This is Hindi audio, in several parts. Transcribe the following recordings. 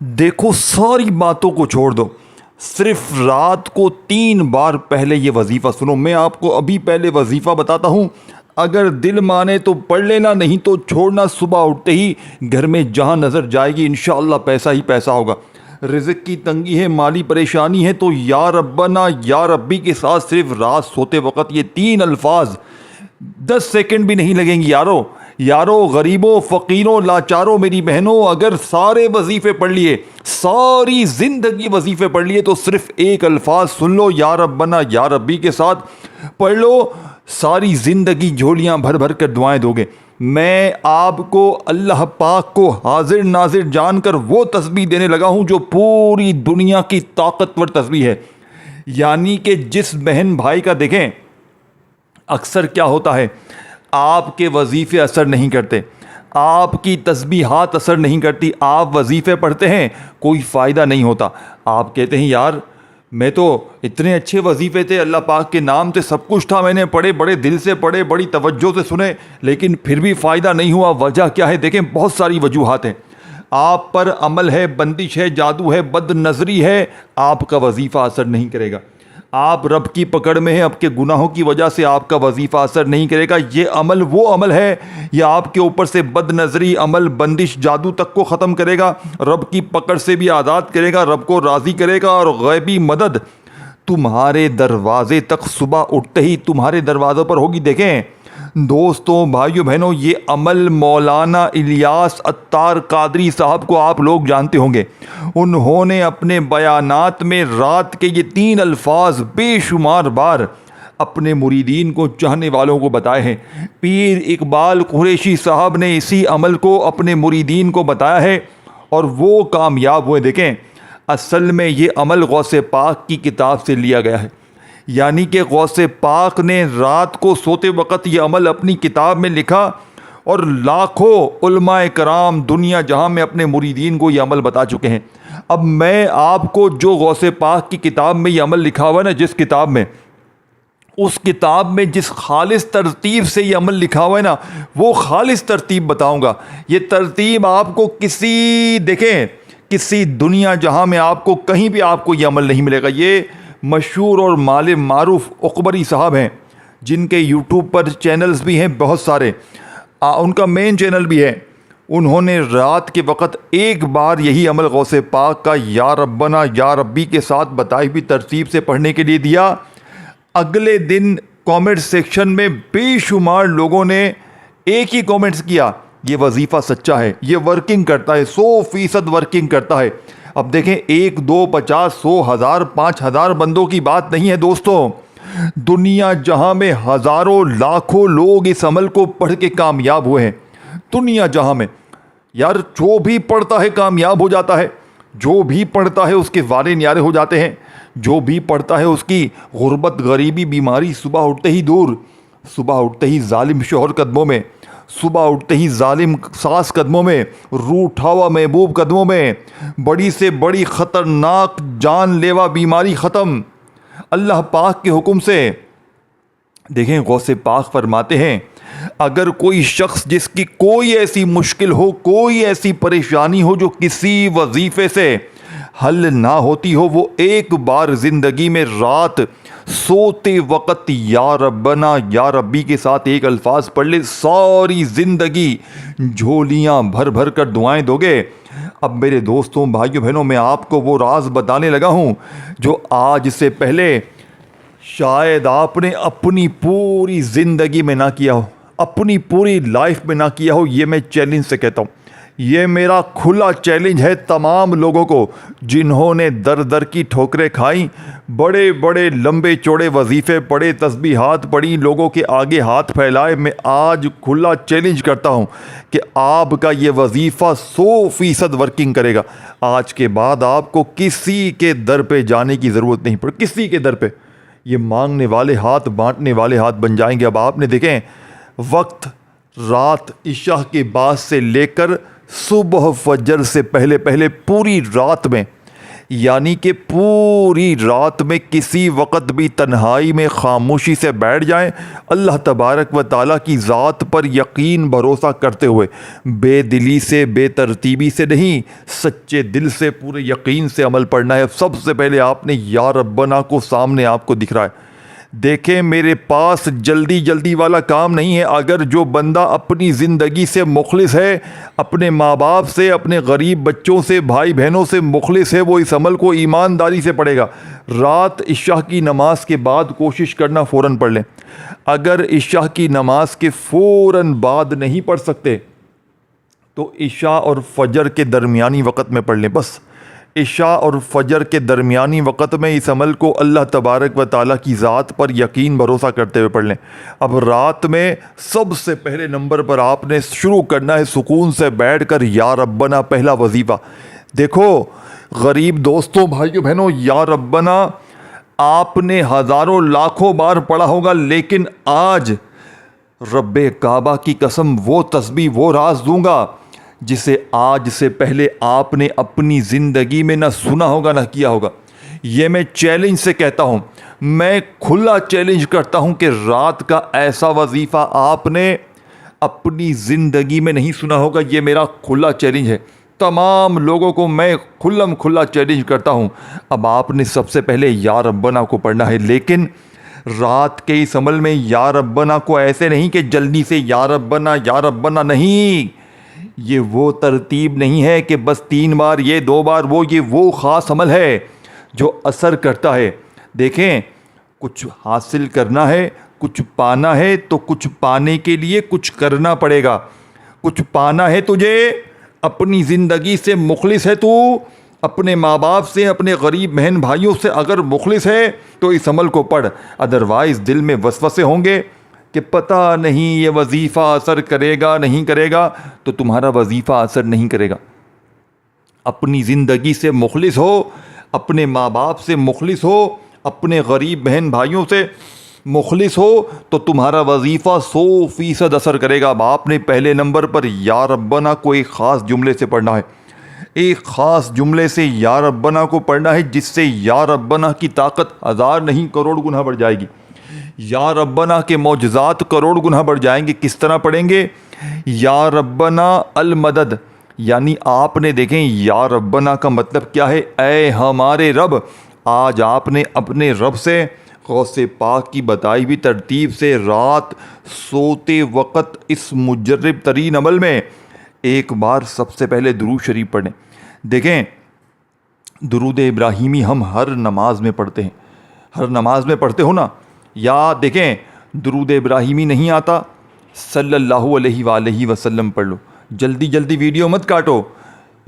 देखो, सारी बातों को छोड़ दो, सिर्फ रात को 3 बार पहले ये वजीफ़ा सुनो। मैं आपको अभी पहले वजीफ़ा बताता हूँ, अगर दिल माने तो पढ़ लेना, नहीं तो छोड़ना। सुबह उठते ही घर में जहाँ नज़र जाएगी इंशाअल्लाह पैसा ही पैसा होगा। रिज़्क़ की तंगी है, माली परेशानी है, तो या रब्बना या रब्बी के साथ सिर्फ रात सोते वक़्त ये 3 अल्फाज 10 सेकंड भी नहीं लगेंगे। यारो, गरीबों, फ़कीरों, लाचारों, मेरी बहनों, अगर सारे वजीफ़े पढ़ लिए, सारी ज़िंदगी वजीफ़े पढ़ लिए, तो सिर्फ एक अल्फाज सुन लो, या रब्बना या रब्बी के साथ पढ़ लो, सारी ज़िंदगी झोलियाँ भर भर कर दुआएं दोगे। मैं आपको अल्लाह पाक को हाजिर नाजिर जानकर वो तस्बीह देने लगा हूँ जो पूरी दुनिया की ताकतवर तस्बीह है। यानी कि जिस बहन भाई का देखें, अक्सर क्या होता है, आपके वजीफ़े असर नहीं करते, आपकी तस्बीहात असर नहीं करती, आप वजीफ़े पढ़ते हैं, कोई फ़ायदा नहीं होता। आप कहते हैं यार मैं तो इतने अच्छे वजीफ़े थे, अल्लाह पाक के नाम से सब कुछ था, मैंने पढ़े, बड़े दिल से पढ़े, बड़ी तवज्जो से सुने, लेकिन फिर भी फ़ायदा नहीं हुआ। वजह क्या है? देखें, बहुत सारी वजूहात हैं। आप पर अमल है, बंदिश है, जादू है, बद नज़री है, आपका वजीफ़ा असर नहीं करेगा। आप रब की पकड़ में हैं, आपके गुनाहों की वजह से आपका वजीफ़ा असर नहीं करेगा। ये अमल वो अमल है, यह आपके ऊपर से बद नज़री, अमल, बंदिश, जादू तक को ख़त्म करेगा, रब की पकड़ से भी आज़ाद करेगा, रब को राज़ी करेगा, और गैबी मदद तुम्हारे दरवाज़े तक सुबह उठते ही तुम्हारे दरवाज़ों पर होगी। देखें दोस्तों, भाइयों बहनों, ये अमल मौलाना इलियास अत्तार कादरी साहब को आप लोग जानते होंगे। उन्होंने अपने बयानात में रात के ये 3 अल्फाज बेशुमार बार अपने मुरीदीन को, चाहने वालों को बताए हैं। पीर इकबाल कुरैशी साहब ने इसी अमल को अपने मुरीदीन को बताया है और वो कामयाब हुए। देखें, असल में ये अमल गौसे पाक की किताब से लिया गया है। यानी कि गौसे पाक ने रात को सोते वक़्त ये अमल अपनी किताब में लिखा और लाखों उलमाए कराम दुनिया जहां में अपने मुरीदीन को ये अमल बता चुके हैं। अब मैं आपको जो गौसे पाक की किताब में ये अमल लिखा हुआ है ना, जिस किताब में, उस किताब में जिस खालिस तरतीब से ये अमल लिखा हुआ है ना, वो खालिस तरतीब बताऊंगा। ये तरतीब आपको किसी दुनिया जहां में आपको कहीं भी आपको ये अमल नहीं मिलेगा। ये मशहूर और माले मारूफ उकबरी साहब हैं, जिनके यूट्यूब पर चैनल्स भी हैं बहुत सारे, उनका मेन चैनल भी है। उन्होंने रात के वक़्त एक बार यही अमल गौसे पाक का या रब्बना या रब्बी के साथ बताई हुई तरतीब से पढ़ने के लिए दिया। अगले दिन कमेंट सेक्शन में बेशुमार लोगों ने एक ही कमेंट्स किया, ये वजीफ़ा सच्चा है, ये वर्किंग करता है, 100% वर्किंग करता है। अब देखें, 1, 2, 50, 100, 1000, 5000 बंदों की बात नहीं है दोस्तों। दुनिया जहां में हज़ारों लाखों लोग इस अमल को पढ़ के कामयाब हुए हैं। दुनिया जहां में यार जो भी पढ़ता है कामयाब हो जाता है, जो भी पढ़ता है उसके वारे न्यारे हो जाते हैं, जो भी पढ़ता है उसकी गुर्बत, गरीबी, बीमारी सुबह उठते ही दूर, सुबह उठते ही जालिम शोहर कदमों में, सुबह उठते ही जालिम सास कदमों में, रूठा हुआ महबूब कदमों में, बड़ी से बड़ी ख़तरनाक जानलेवा बीमारी ख़त्म अल्लाह पाक के हुक्म से। देखें, गौसे पाक फरमाते हैं, अगर कोई शख्स जिसकी कोई ऐसी मुश्किल हो, कोई ऐसी परेशानी हो जो किसी वजीफ़े से हल ना होती हो, वो एक बार ज़िंदगी में रात सोते वक़्त या रब्बना या रब्बी के साथ एक अल्फाज पढ़ ले, सारी ज़िंदगी झोलियाँ भर भर कर दुआएं दोगे। अब मेरे दोस्तों, भाइयों बहनों, मैं आपको वो राज बताने लगा हूँ जो आज से पहले शायद आपने अपनी पूरी ज़िंदगी में ना किया हो, अपनी पूरी लाइफ में ना किया हो। ये मैं चैलेंज से कहता हूँ, ये मेरा खुला चैलेंज है तमाम लोगों को जिन्होंने दर दर की ठोकरें खाई, बड़े बड़े लंबे चौड़े वजीफ़े पढ़े, तस्बीहात पढ़ी, लोगों के आगे हाथ फैलाए। मैं आज खुला चैलेंज करता हूँ कि आपका ये वजीफ़ा 100% वर्किंग करेगा। आज के बाद आपको किसी के दर पे जाने की ज़रूरत नहीं पड़े, किसी के दर पे। ये मांगने वाले हाथ बांटने वाले हाथ बन जाएंगे। अब आपने देखें, वक्त रात इशा के बाद से लेकर सुबह फजर से पहले पहले पूरी रात में यानी कि पूरी रात में किसी वक़्त भी तन्हाई में खामोशी से बैठ जाएं, अल्लाह तबारक व ताला की ज़ात पर यकीन भरोसा करते हुए, बेदिली से बेतरतीबी से नहीं, सच्चे दिल से पूरे यकीन से अमल पढ़ना है। सबसे पहले आपने या रब्बना को सामने आपको दिख रहा है। देखें, मेरे पास जल्दी जल्दी वाला काम नहीं है। अगर जो बंदा अपनी ज़िंदगी से मुखलिस है, अपने माँ बाप से, अपने गरीब बच्चों से, भाई बहनों से मुखलिस है, वो इस अमल को ईमानदारी से पढ़ेगा। रात इशा की नमाज के बाद कोशिश करना फ़ौरन पढ़ लें। अगर इशा की नमाज के फ़ौरन बाद नहीं पढ़ सकते तो इशा और फजर के दरमियानी वक़्त में पढ़ लें। बस इशा और फजर के दरमियानी वक़्त में इस अमल को अल्लाह तबारक व ताला की ज़ात पर यकीन भरोसा करते हुए पढ़ लें। अब रात में सबसे पहले नंबर पर आपने शुरू करना है सुकून से बैठकर या रब्बना, पहला वजीफ़ा। देखो गरीब दोस्तों, भाइयों बहनों, या रब्बना आपने हज़ारों लाखों बार पढ़ा होगा, लेकिन आज रब्बे काबा की कसम वो तस्बीह, वो राज दूंगा जिसे आज से पहले आपने अपनी ज़िंदगी में ना सुना होगा ना किया होगा। ये मैं चैलेंज से कहता हूँ, मैं खुला चैलेंज करता हूँ कि रात का ऐसा वजीफ़ा आपने अपनी ज़िंदगी में नहीं सुना होगा। ये मेरा खुला चैलेंज है, तमाम लोगों को मैं खुला चैलेंज करता हूँ। अब आपने सबसे पहले या रब्बना को पढ़ना है, लेकिन रात के इस अमल में या रब्बना को ऐसे नहीं कि जल्दी से या रब्बना नहीं। ये वो तरतीब नहीं है कि बस 3 बार ये 2 बार वो, ये वो ख़ास अमल है जो असर करता है। देखें, कुछ हासिल करना है, कुछ पाना है, तो कुछ पाने के लिए कुछ करना पड़ेगा। कुछ पाना है तुझे, अपनी ज़िंदगी से मुखलिस है तू, अपने माँ बाप से, अपने गरीब बहन भाइयों से अगर मुखलिस है तो इस अमल को पढ़। अदरवाइज़ दिल में वसवसे होंगे कि पता नहीं ये वजीफ़ा असर करेगा नहीं करेगा, तो तुम्हारा वजीफ़ा असर नहीं करेगा। अपनी ज़िंदगी से मुखलिस हो, अपने माँ बाप से मुखलिस हो, अपने गरीब बहन भाइयों से मुखलिस हो, तो तुम्हारा वजीफ़ा 100% असर करेगा। अब आपने पहले नंबर पर या रब्बना को एक ख़ास जुमले से पढ़ना है। एक ख़ास जुमले से या रब्बना को पढ़ना है, जिससे या रब्बना की ताकत 1000 नहीं करोड़ गुना बढ़ जाएगी। या रब्बना के मौजज़ात करोड़ गुना बढ़ जाएंगे। किस तरह पढ़ेंगे? या रब्बना अल मदद, यानी आपने देखें या रब्बना का मतलब क्या है? ऐ हमारे रब। आज आपने अपने रब से गौसे पाक की बताई हुई तरतीब से रात सोते वक़्त इस मुजर्रब तरीन अमल में एक बार सबसे पहले दुरूद शरीफ पढ़ें। देखें, दुरूद इब्राहिमी हम हर नमाज में पढ़ते हैं, हर नमाज में पढ़ते हो ना? या देखें, दुरूद इब्राहिमी नहीं आता, सल्लल्लाहु अलैहि वसल्लम पढ़ लो। जल्दी जल्दी वीडियो मत काटो।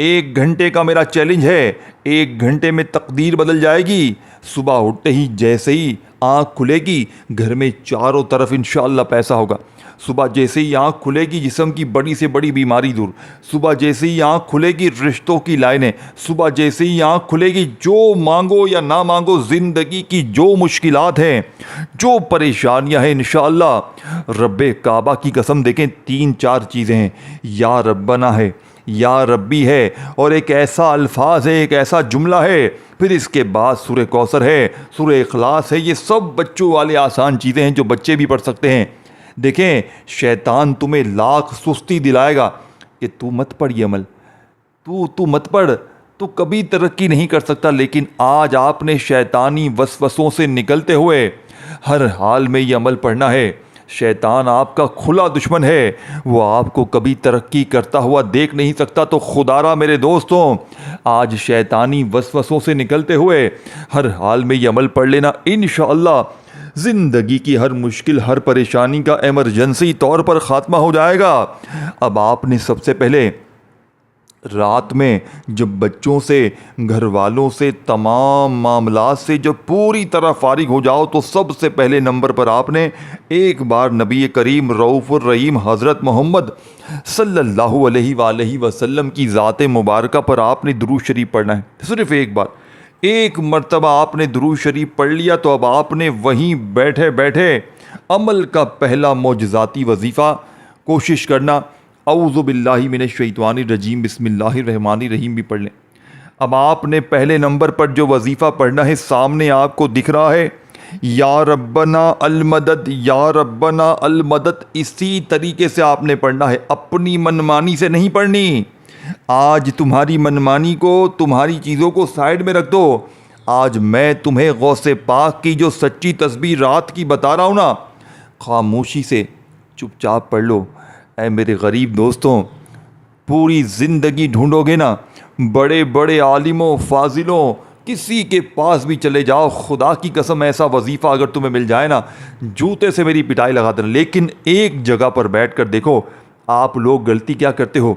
1 घंटे का मेरा चैलेंज है, 1 घंटे में तकदीर बदल जाएगी। सुबह उठते ही जैसे ही आँख खुलेगी, घर में चारों तरफ इंशाअल्लाह पैसा होगा। सुबह जैसे ही आँख खुलेगी, जिस्म की बड़ी से बड़ी बीमारी दूर। सुबह जैसे ही आँख खुलेगी, रिश्तों की लाइनें। सुबह जैसे ही आँख खुलेगी, जो मांगो या ना मांगो, ज़िंदगी की जो मुश्किलात हैं, जो परेशानियां हैं, इंशाअल्लाह रब्बे काबा की कसम देखें 3-4 चीज़ें हैं। या रब्बना है, या रब्बी है, और एक ऐसा अल्फाज है, एक ऐसा जुमला है, फिर इसके बाद सूरह कौसर है, सूरह इखलास है। ये सब बच्चों वाले आसान चीज़ें हैं जो बच्चे भी पढ़ सकते हैं। देखें, शैतान तुम्हें लाख सुस्ती दिलाएगा कि तू मत पढ़ ये अमल, तू मत पढ़, तू कभी तरक्की नहीं कर सकता। लेकिन आज आपने शैतानी वसवसों से निकलते हुए हर हाल में ये अमल पढ़ना है। शैतान आपका खुला दुश्मन है, वो आपको कभी तरक्की करता हुआ देख नहीं सकता। तो खुदारा मेरे दोस्तों, आज शैतानी वसवसों से निकलते हुए हर हाल में ये अमल पढ़ लेना। इंशाअल्लाह ज़िंदगी की हर मुश्किल, हर परेशानी का एमरजेंसी तौर पर ख़ात्मा हो जाएगा। अब आपने सबसे पहले रात में जब बच्चों से, घर वालों से, तमाम मामलात से जब पूरी तरह फारिग हो जाओ, तो सबसे पहले नंबर पर आपने एक बार नबी करीम रऊफ़ुर रहीम हज़रत मोहम्मद सल्लल्लाहु अलैहि वसल्लम की ज़ात मुबारका पर आपने दुरूद शरीफ पढ़ना है। सिर्फ़ एक बार, एक मर्तबा आपने दुरूद शरीफ पढ़ लिया तो अब आपने वहीं बैठे बैठे अमल का पहला मौजज़ाती वजीफ़ा कोशिश करना, औज़ु बिल्लाहि मिनश शैतानिर रजीम बिस्मिल्लाहिर रहमानिर रहीम भी पढ़ लें। अब आपने पहले नंबर पर जो वजीफ़ा पढ़ना है सामने आपको दिख रहा है, या रब्बना अल मदद, या रब्बना अल मदद। इसी तरीके से आपने पढ़ना है, अपनी मनमानी से नहीं पढ़नी। आज तुम्हारी मनमानी को, तुम्हारी चीज़ों को साइड में रख दो। आज मैं तुम्हें गौसे पाक की जो सच्ची तस्बीह रात की बता रहा हूँ ना, खामोशी से चुपचाप पढ़ लो। ऐ मेरे गरीब दोस्तों, पूरी ज़िंदगी ढूंढोगे ना, बड़े बड़े आलिमों फाजिलों किसी के पास भी चले जाओ, खुदा की कसम ऐसा वजीफ़ा अगर तुम्हें मिल जाए ना, जूते से मेरी पिटाई लगा देना। लेकिन एक जगह पर बैठ कर देखो, आप लोग गलती क्या करते हो,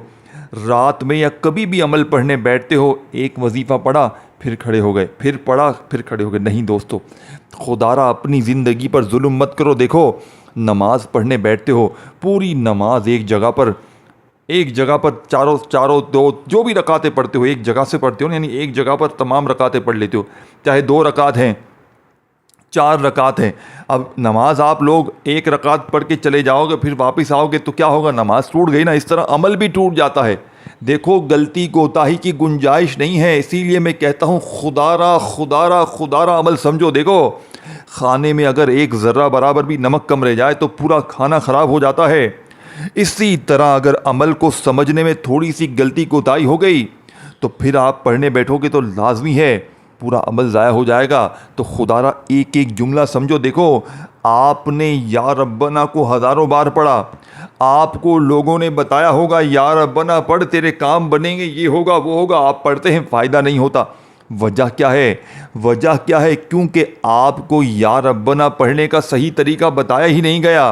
रात में या कभी भी अमल पढ़ने बैठते हो, एक वजीफ़ा पढ़ा फिर खड़े हो गए, फिर पढ़ा फिर खड़े हो गए। नहीं दोस्तों, खुदारा अपनी ज़िंदगी पर जुल्म मत करो। देखो, नमाज पढ़ने बैठते हो, पूरी नमाज एक जगह पर चारों दो जो भी रकातें पढ़ते हो एक जगह से पढ़ते हो, यानी एक जगह पर तमाम रकातें पढ़ लेते हो। चाहे 2 रकात हैं, 4 रकात हैं। अब नमाज आप लोग एक रकात पढ़ के चले जाओगे, फिर वापस आओगे तो क्या होगा, नमाज टूट गई ना। इस तरह अमल भी टूट जाता है। देखो, गलती कोताही की गुंजाइश नहीं है। इसीलिए मैं कहता हूँ, खुदारा खुदारा खुदारा अमल समझो। देखो, खाने में अगर एक ज़र्रा बराबर भी नमक कम रह जाए तो पूरा खाना ख़राब हो जाता है। इसी तरह अगर अमल को समझने में थोड़ी सी गलती कोताही हो गई तो फिर आप पढ़ने बैठोगे तो लाजमी है पूरा अमल ज़ाया हो जाएगा। तो खुदारा एक एक जुमला समझो। देखो, आपने या रब्बना को हज़ारों बार पढ़ा, आपको लोगों ने बताया होगा या रब्बना पढ़ तेरे काम बनेंगे, ये होगा वो होगा, आप पढ़ते हैं, फ़ायदा नहीं होता। वजह क्या है? वजह क्या है? क्योंकि आपको या रब्बना पढ़ने का सही तरीका बताया ही नहीं गया।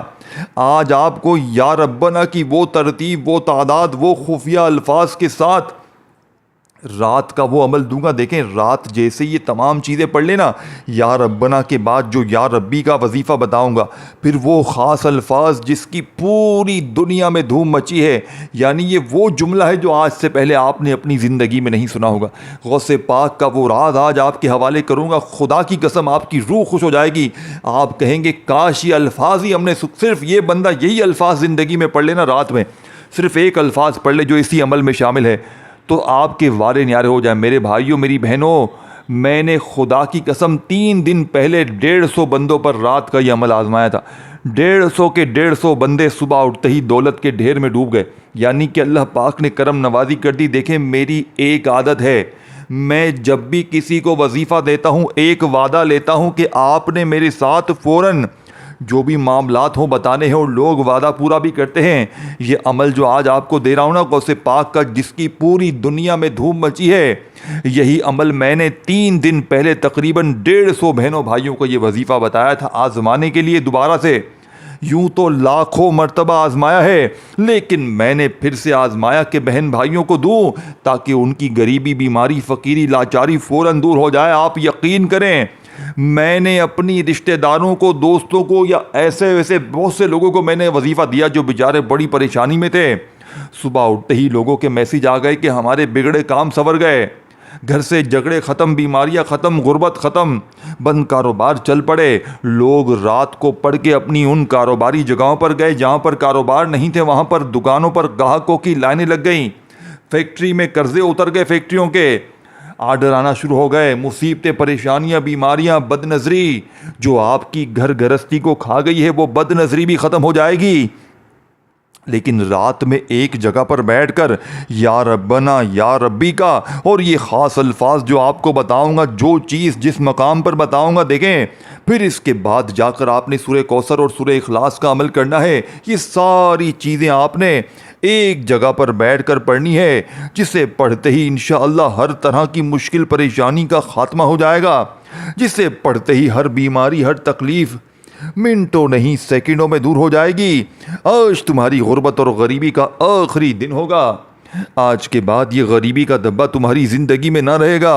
आज आपको या रब्बना की वो तरतीब, वो तादाद, वो खुफिया अल्फाज के साथ रात का वो अमल दूंगा। देखें, रात जैसे ये तमाम चीज़ें पढ़ लेना, या रब्बना के बाद जो या रब्बी का वजीफ़ा बताऊंगा, फिर वो ख़ास अल्फाज जिसकी पूरी दुनिया में धूम मची है, यानी ये वो जुमला है जो आज से पहले आपने अपनी ज़िंदगी में नहीं सुना होगा। गौसे पाक का वो राज आज आपके हवाले करूँगा। खुदा की कसम, आपकी रूह खुश हो जाएगी। आप कहेंगे, काश ये अल्फाज ही हमने, सिर्फ ये बंदा यही अल्फाज ज़िंदगी में पढ़ लेना, रात में सिर्फ एक अल्फाज पढ़ ले जो इसी अमल में शामिल है, तो आपके वारे न्यारे हो जाए। मेरे भाइयों, मेरी बहनों, मैंने खुदा की कसम 3 दिन पहले 150 बंदों पर रात का ये अमल आजमाया था। 150 के 150 बंदे सुबह उठते ही दौलत के ढेर में डूब गए, यानी कि अल्लाह पाक ने करम नवाजी कर दी। देखें, मेरी एक आदत है, मैं जब भी किसी को वजीफ़ा देता हूँ एक वादा लेता हूँ कि आपने मेरे साथ फ़ौरन जो भी मामलात हों बताने हैं, और लोग वादा पूरा भी करते हैं। ये अमल जो आज आपको दे रहा हूँ ना, गौसे पाक का, जिसकी पूरी दुनिया में धूम मची है, यही अमल मैंने 3 दिन पहले तकरीबन 150 बहनों भाइयों को ये वजीफ़ा बताया था आजमाने के लिए दोबारा से। यूं तो लाखों मर्तबा आजमाया है, लेकिन मैंने फिर से आजमाया कि बहन भाइयों को दूं ताकि उनकी गरीबी, बीमारी, फ़कीरी, लाचारी फ़ौरन दूर हो जाए। आप यकीन करें, मैंने अपनी रिश्तेदारों को, दोस्तों को, या ऐसे वैसे बहुत से लोगों को मैंने वजीफ़ा दिया जो बेचारे बड़ी परेशानी में थे। सुबह उठते ही लोगों के मैसेज आ गए कि हमारे बिगड़े काम संवर गए, घर से झगड़े ख़त्म, बीमारियां ख़त्म, गुर्बत ख़त्म, बंद कारोबार चल पड़े। लोग रात को पढ़ के अपनी उन कारोबारी जगहों पर गए जहां पर कारोबार नहीं थे, वहां पर दुकानों पर ग्राहकों की लाइनें लग गईं। फैक्ट्री में कर्जे उतर गए, फैक्ट्रियों के आर्डर आना शुरू हो गए। मुसीबतें, परेशानियां, बीमारियां, बदनज़री जो आपकी घर गृहस्थी को खा गई है, वो बदनज़री भी ख़त्म हो जाएगी। लेकिन रात में एक जगह पर बैठकर या रब्बना, या रब्बी का, और ये ख़ास अल्फाज जो आपको बताऊंगा, जो चीज़ जिस मकाम पर बताऊंगा, देखें, फिर इसके बाद जाकर आपने सूरह कौसर और सूरह इखलास का अमल करना है। ये सारी चीज़ें आपने एक जगह पर बैठकर पढ़नी है, जिसे पढ़ते ही इंशाअल्लाह हर तरह की मुश्किल परेशानी का खात्मा हो जाएगा, जिसे पढ़ते ही हर बीमारी, हर तकलीफ़ मिनटों नहीं सेकंडों में दूर हो जाएगी। आज तुम्हारी गुर्बत और गरीबी का आखिरी दिन होगा। आज के बाद ये गरीबी का धब्बा तुम्हारी ज़िंदगी में ना रहेगा।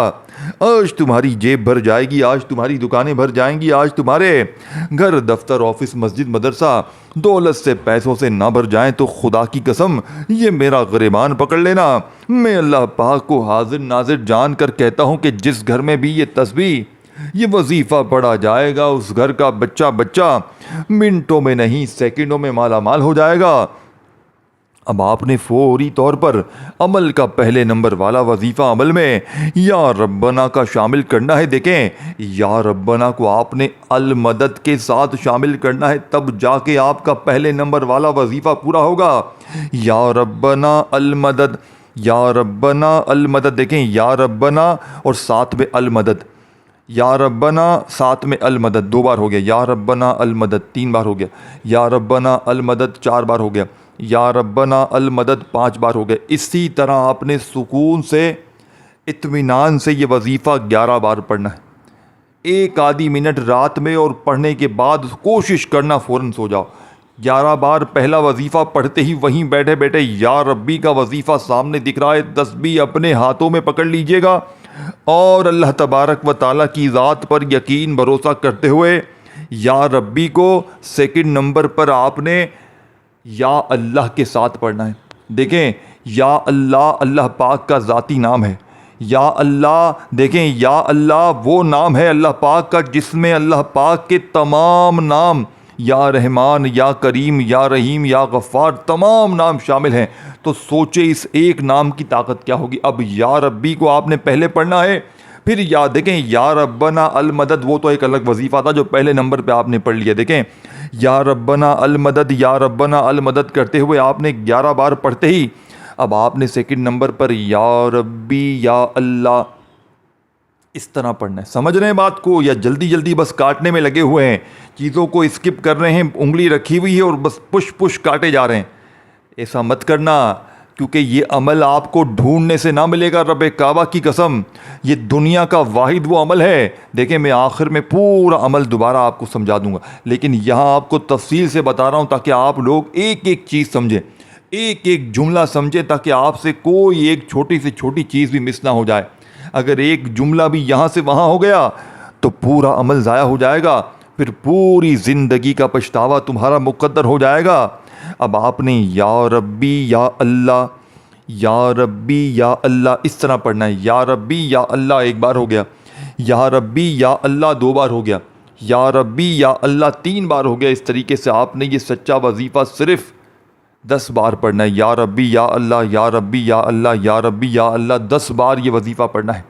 आज तुम्हारी जेब भर जाएगी, आज तुम्हारी दुकानें भर जाएंगी, आज तुम्हारे घर, दफ्तर, ऑफिस, मस्जिद, मदरसा दौलत से, पैसों से ना भर जाएं तो खुदा की कसम ये मेरा गिरबान पकड़ लेना। मैं अल्लाह पाक को हाजिर नाजिर जान कर कहता हूँ कि जिस घर में भी ये तस्बीह, ये वजीफ़ा पढ़ा जाएगा, उस घर का बच्चा बच्चा मिनटों में नहीं सेकंडों में माला माल हो जाएगा। अब आपने फौरी तौर पर अमल का पहले नंबर वाला वजीफ़ा अमल में या रब्बना का शामिल करना है। देखें, या रब्बना को आपने अल मदद के साथ शामिल करना है, तब जाके आपका पहले नंबर वाला वजीफ़ा पूरा होगा। या रब्बना अल मदद, या रब्बना अल मदद। देखें, या रब्बना और साथ में अल मदद, या रब्बना साथ में अल मदद 2 बार हो गया, या रब्बना अल मदद 3 बार हो गया, या रब्बना अल मदद 4 बार हो गया, या रब्बना अल मदद 5 बार हो गया। इसी तरह आपने सुकून से, इत्मीनान से ये वजीफ़ा 11 बार पढ़ना है। 1 आधी मिनट रात में और पढ़ने के बाद कोशिश करना फ़ौरन सो जाओ। 11 बार पहला वजीफ़ा पढ़ते ही वहीं बैठे बैठे या रब्बी का वजीफ़ा सामने दिख रहा है, तस्बीह अपने हाथों में पकड़ लीजिएगा और अल्लाह तबारक व ताला की ज़ात पर यकीन भरोसा करते हुए या रब्बी को सेकंड नंबर पर आपने या अल्लाह के साथ पढ़ना है। देखें, या अल्लाह अल्लाह पाक का ज़ाती नाम है। या अल्लाह, देखें, या अल्लाह वो नाम है अल्लाह पाक का जिसमें अल्लाह पाक के तमाम नाम, या रहमान, या करीम, या रहीम, या गफ़ार, तमाम नाम शामिल हैं। तो सोचे इस एक नाम की ताकत क्या होगी। अब या रब्बी को आपने पहले पढ़ना है, फिर या, देखें, या रब्बना अल मदद वो तो एक अलग वजीफ़ा था जो पहले नंबर पे आपने पढ़ लिया। देखें, या रब्बना अल मदद, या रब्बना अल मदद करते हुए आपने 11 बार पढ़ते ही अब आपने सेकंड नंबर पर या रब्बी या अल्लाह इस तरह पढ़ना है। समझ रहे हैं बात को, या जल्दी जल्दी बस काटने में लगे हुए हैं, चीज़ों को स्किप कर रहे हैं, उंगली रखी हुई है और बस पुश पुश काटे जा रहे हैं। ऐसा मत करना, क्योंकि ये अमल आपको ढूंढने से ना मिलेगा। रब काबा की कसम, ये दुनिया का वाहिद वो अमल है। देखें, मैं आखिर में पूरा अमल दोबारा आपको समझा दूंगा, लेकिन यहाँ आपको तफसील से बता रहा हूँ ताकि आप लोग एक एक चीज़ समझें, एक एक जुमला समझें, ताकि आपसे कोई एक छोटी से छोटी चीज़ भी मिस ना हो जाए। अगर एक जुमला भी यहाँ से वहाँ हो गया तो पूरा अमल ज़ाया हो जाएगा, फिर पूरी ज़िंदगी का पछतावा तुम्हारा मुक़द्दर हो जाएगा। अब आपने या रब्बी या अल्लाह, या रब्बी या अल्लाह इस तरह पढ़ना है। या रब्बी या अल्लाह 1 बार हो गया, या रब्बी या अल्लाह 2 बार हो गया, या रब्बी या अल्लाह 3 बार हो गया। इस तरीके से आपने ये सच्चा वजीफ़ा सिर्फ़ 10 बार पढ़ना है। या रब्बी या अल्लाह, या रब्बी या अल्लाह, या रब्बी या अल्लाह 10 बार ये वजीफ़ा पढ़ना है।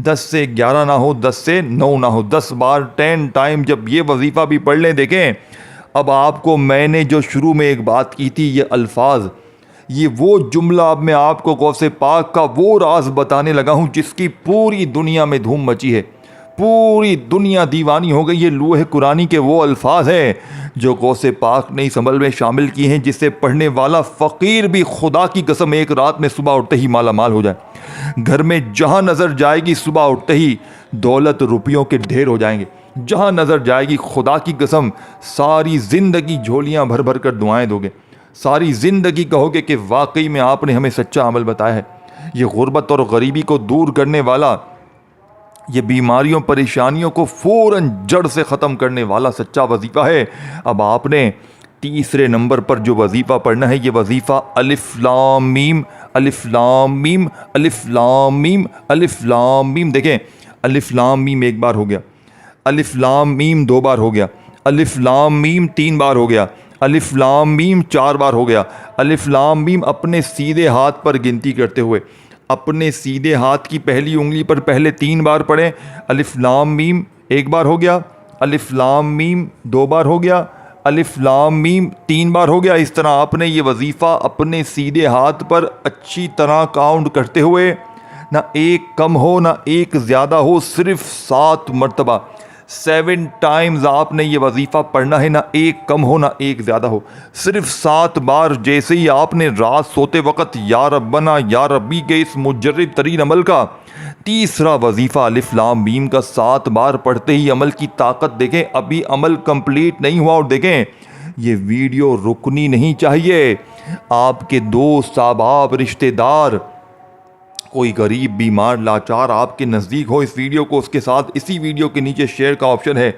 10 से 11 ना हो, 10 से 9 ना हो, 10 बार 10 टाइम जब ये वजीफ़ा भी पढ़ लें। देखें, अब आपको मैंने जो शुरू में एक बात की थी, ये अल्फाज, ये वो जुमला, अब मैं आपको गौसे पाक का वो राज बताने लगा हूँ जिसकी पूरी दुनिया में धूम मची है, पूरी दुनिया दीवानी हो गई। ये लूहे कुरानी के वो अल्फाज हैं जो गौसे पाक ने इस अमल में शामिल किए हैं, जिससे पढ़ने वाला फ़कीर भी खुदा की कसम एक रात में सुबह उठते ही माला माल हो जाए। घर में जहाँ नज़र जाएगी सुबह उठते ही दौलत रुपयों के ढेर हो जाएंगे। जहाँ नज़र जाएगी खुदा की कसम सारी ज़िंदगी झोलियाँ भर भर कर दुआएँ दोगे, सारी ज़िंदगी कहोगे कि वाकई में आपने हमें सच्चा अमल बताया है। ये गुर्बत और गरीबी को दूर करने वाला, ये बीमारियों परेशानियों को फ़ौरन जड़ से ख़त्म करने वाला सच्चा वजीफ़ा है। अब आपने तीसरे नंबर पर जो वजीफ़ा पढ़ना है, ये वजीफ़ा अलिफ लाम मीम, अलिफ लाम मीम, अलिफ लाम मीम, अलिफ लाम मीम। देखें, अलिफ लाम मीम 1 बार हो गया, अलिफ लाम मीम 2 बार हो गया, अलिफ लाम मीम 3 बार हो गया, अलिफ लाम मीम 4 बार हो गया। अलिफ लाम मीम अपने सीधे हाथ पर गिनती करते हुए अपने सीधे हाथ की पहली उंगली पर पहले 3 बार पढ़ें। अलिफ लाम मीम 1 बार हो गया, अलिफ लाम मीम 2 बार हो गया, अलिफ लाम मीम 3 बार हो गया। इस तरह आपने ये वजीफ़ा अपने सीधे हाथ पर अच्छी तरह काउंट करते हुए, ना एक कम हो ना एक ज़्यादा हो, सिर्फ 7 मरतबा 7 टाइम्स आपने ये वजीफ़ा पढ़ना है, ना एक कम हो ना एक ज़्यादा हो, सिर्फ 7 बार। जैसे ही आपने रात सोते वक़्त या रब्बना या रब्बी के इस मुजर्रद तरीन अमल का तीसरा वजीफ़ा अलिफ लाम मीम का 7 बार पढ़ते ही अमल की ताकत देखें। अभी अमल कंप्लीट नहीं हुआ और देखें, ये वीडियो रुकनी नहीं चाहिए। आपके दोस्त, अहबाब, रिश्तेदार, कोई गरीब, बीमार, लाचार आपके नज़दीक हो, इस वीडियो को उसके साथ, इसी वीडियो के नीचे शेयर का ऑप्शन है,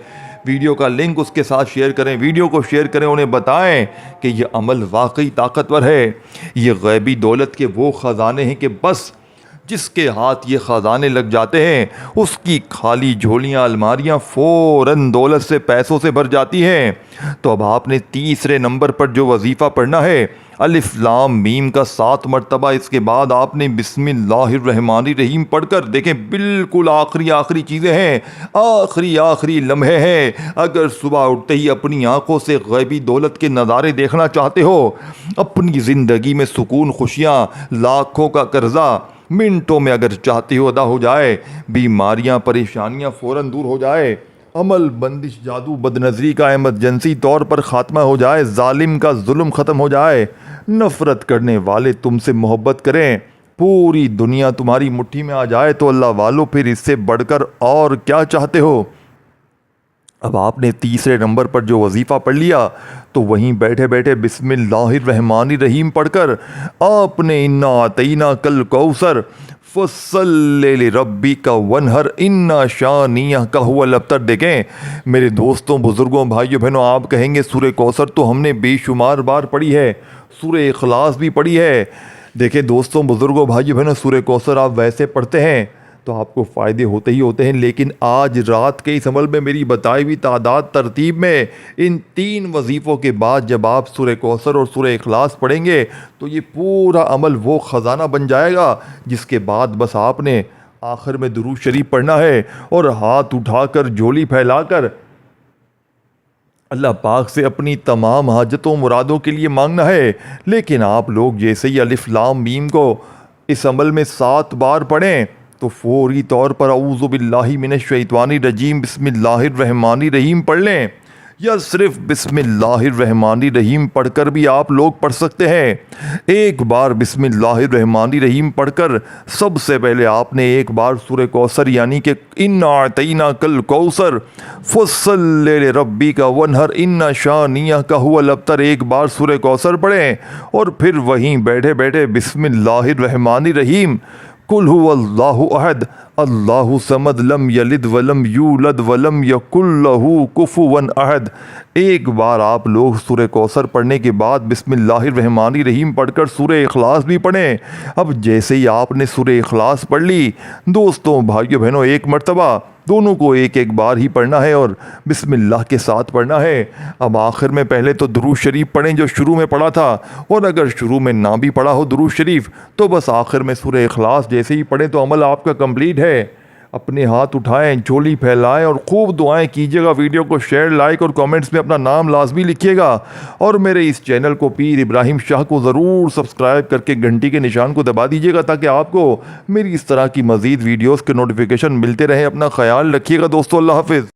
वीडियो का लिंक उसके साथ शेयर करें, वीडियो को शेयर करें, उन्हें बताएं कि ये अमल वाकई ताकतवर है। ये गैबी दौलत के वो ख़जाने हैं कि बस जिसके हाथ ये ख़जाने लग जाते हैं उसकी खाली झोलियाँ अलमारियाँ फ़ौरन दौलत से पैसों से भर जाती हैं। तो अब आपने तीसरे नंबर पर जो वजीफ़ा पढ़ना है अलिफ लाम मीम का 7 मरतबा, इसके बाद आपने बिस्मिल्लाहिर्रहमानिर्रहीम पढ़कर, देखें बिल्कुल आखिरी चीज़ें हैं, आखिरी लम्हे हैं। अगर सुबह उठते ही अपनी आंखों से गैबी दौलत के नज़ारे देखना चाहते हो, अपनी ज़िंदगी में सुकून खुशियाँ लाखों का कर्जा मिनटों में अगर चाहते हो अदा हो जाए, बीमारियां परेशानियां फ़ौरन दूर हो जाए, अमल बंदिश जादू बदनज़री का एमरजेंसी तौर पर ख़ात्मा हो जाए, जालिम का जुल्म ख़त्म हो जाए, नफ़रत करने वाले तुमसे मोहब्बत करें, पूरी दुनिया तुम्हारी मुट्ठी में आ जाए, तो अल्लाह वालों फिर इससे बढ़कर और क्या चाहते हो। अब आपने तीसरे नंबर पर जो वजीफ़ा पढ़ लिया तो वहीं बैठे बैठे बिस्मिल्लाहिर्रहमानिर्रहीम पढ़कर आपने इन्ना आतईना कल कौसर फसल्ले लिरब्बिका वनहर इन्ना शानिया का हुवल अब्तर। देखें मेरे दोस्तों बुज़ुर्गों भाइयों बहनों, आप कहेंगे सूरह कौसर तो हमने बेशुमार बार पढ़ी है, सूरह इखलास भी पढ़ी है। देखें दोस्तों बुज़ुर्गों भाइयों बहनों, सूरह कौसर आप वैसे पढ़ते हैं तो आपको फ़ायदे होते ही होते हैं, लेकिन आज रात के इस अमल में मेरी बताई हुई तादाद तरतीब में इन 3 वजीफ़ों के बाद जब आप सूरह कौसर और सूरह इखलास पढ़ेंगे तो ये पूरा अमल वो ख़जाना बन जाएगा जिसके बाद बस आपने आखिर में दुरूद शरीफ पढ़ना है और हाथ उठाकर झोली फैलाकर अल्लाह पाक से अपनी तमाम हाजतों मुरादों के लिए मांगना है। लेकिन आप लोग जैसे ही अलिफ लाम मीम को इस अमल में 7 बार पढ़ें तो फौरी तौर पर औज़ु बिल्लाहि मिनश शैतानिर रजीम बिस्मिल्लाहिर्रहमानिर्रहीम पढ़ लें, या सिर्फ बिस्मिल्लाहिर्रहमानिर्रहीम पढ़कर भी आप लोग पढ़ सकते हैं। एक बार बिस्मिल्लाहिर्रहमानिर्रहीम पढ़कर सबसे पहले आपने एक बार सूरह कौसर यानी कि इन्ना अतईना कल कौसर फसल्ले लिरब्बिका वनहर इन्ना शानिया का हुवल अब्तर एक बार सूरह कौसर पढ़ें और फिर वहीं बैठे बैठे बिस्मिल्लाहिर्रहमानिर्रहीम कुल हुवल्लाहु अहद अल्लाहु समद लम यलिद वलम यूलद वलम यकुल लहू कुफुवन अहद एक बार आप लोग सूरह कौसर पढ़ने के बाद बिस्मिल्लाहिर्रहमानिर्रहीम पढ़कर सूरह इखलास भी पढ़ें। अब जैसे ही आपने सूरह इखलास पढ़ ली दोस्तों भाइयों बहनों, एक मरतबा दोनों को एक एक बार ही पढ़ना है और बिस्मिल्लाह के साथ पढ़ना है। अब आखिर में पहले तो दुरूद शरीफ पढ़ें जो शुरू में पढ़ा था, और अगर शुरू में ना भी पढ़ा हो दुरूद शरीफ तो बस आखिर में सूरह इखलास जैसे ही पढ़ें तो अमल आपका कंप्लीट है। अपने हाथ उठाएं, झोली फैलाएं और खूब दुआएं कीजिएगा। वीडियो को शेयर, लाइक और कमेंट्स में अपना नाम लाजमी लिखिएगा और मेरे इस चैनल को पीर इब्राहिम शाह को ज़रूर सब्सक्राइब करके घंटी के निशान को दबा दीजिएगा ताकि आपको मेरी इस तरह की मज़ीद वीडियोज़ के नोटिफिकेशन मिलते रहें। अपना ख्याल रखिएगा दोस्तों, अल्लाह हाफिज़।